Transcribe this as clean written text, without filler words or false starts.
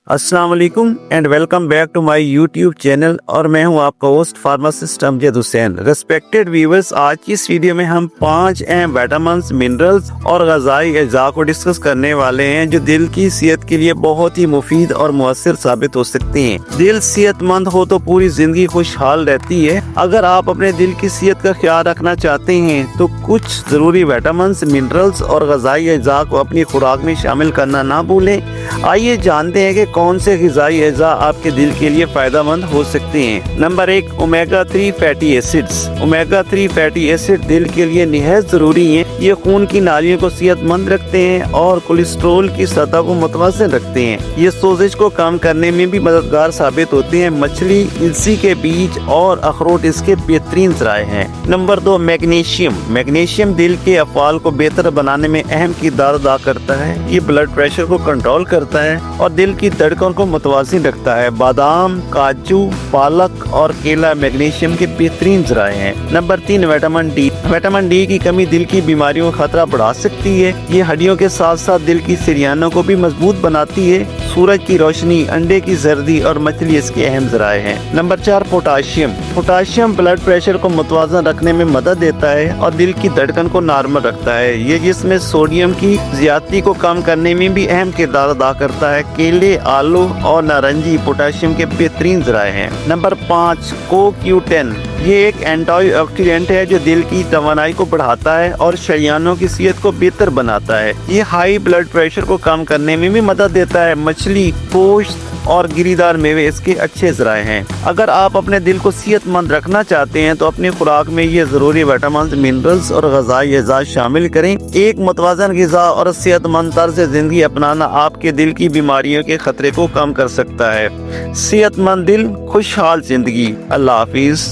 अस्सलाम वालेकुम and welcome back to my YouTube channel और मैं हूं आपका host pharmacist Amjad Hussain. Respected viewers, आज की इस वीडियो में हम 5 अहम विटामिन्स, मिनरल्स और ग़िज़ाई अज्जा को डिस्कस करने वाले हैं जो दिल की सेहत के लिए बहुत ही मुफीद और मुअस्सिर साबित हो सकते हैं। दिल सेहतमंद हो तो पूरी जिंदगी खुशहाल रहती है। अगर आप अपने दिल की सेहत का ख्याल रखना चाहते हैं तो कुछ जरूरी विटामिन्स, मिनरल्स और ग़िज़ाई अज्जा को अपनी खुराक में शामिल करना ना भूलें। आइए जानते हैं कि कौन से ग़िज़ाई अज्जा आपके दिल के लिए फायदेमंद हो सकते हैं। Number 1, omega 3 fatty acids. Omega 3 fatty acid दिल के लिए निहायत जरूरी हैं। ये खून की नालियों को सेहतमंद रखते हैं और कोलेस्ट्रॉल की सतह को मुतवाज़िन रखते हैं। ये सोजिश को कम करने में भी मददगार साबित होते हैं। मछली, इल्सी के बीज और अखरोट इसके बेहतरीन ज़राए हैं। Number 2, magnesium. मैग्नीशियम दिल के अफ़आल को बेहतर बनाने में अहम किरदार अदा करता है। ये ब्लड प्रेशर को कंट्रोल करता है और दिल की धड़कन को मुतवाज़िन रखता है। बादाम, काजू, पालक और केला मैग्नीशियम के बेहतरीन ज़राए हैं। Number 3, vitamin D. Vitamin D की कमी दिल की बीमारियों का खतरा बढ़ा सकती है। ये हड्डियों के साथ साथ दिल की शरीयानों को भी मजबूत बनाती है। सूरज की रोशनी, अंडे की जर्दी और मछली इसके अहम ज़राए हैं। Number 4, potassium. Potassium blood pressure को मुतवाज़िन रखने में मदद देता है और दिल की धड़कन को नॉर्मल रखता है। ये जिसमें सोडियम की ज़्यादती को कम करने में भी अहम किरदार अदा करता है। केले, आलू और नारंगी पोटाशियम के बेहतरीन ज़राए हैं। Number 5, CoQ10। ये एक एंटीऑक्सीडेंट है जो दिल की तवानाई को बढ़ाता है और शरीयानों की सेहत को बेहतर बनाता है। ये हाई ब्लड प्रेशर को कम करने में भी मदद देता है। मछली, गोश्त और गिरीदार मेवे इसके अच्छे ज़राए हैं। अगर आप अपने दिल को सेहतमंद रखना चाहते हैं तो अपनी खुराक में ये ज़रूरी विटामिन्स, मिनरल्स और ग़िज़ाई अज्जा शामिल करें। एक मुतवाज़िन ग़िज़ा और सेहतमंद तर्ज़ ज़िंदगी अपनाना आपके दिल की बीमारियों के खतरे को कम कर सकता है। सेहतमंद दिल, खुशहाल जिंदगी। अल्लाह हाफिज़।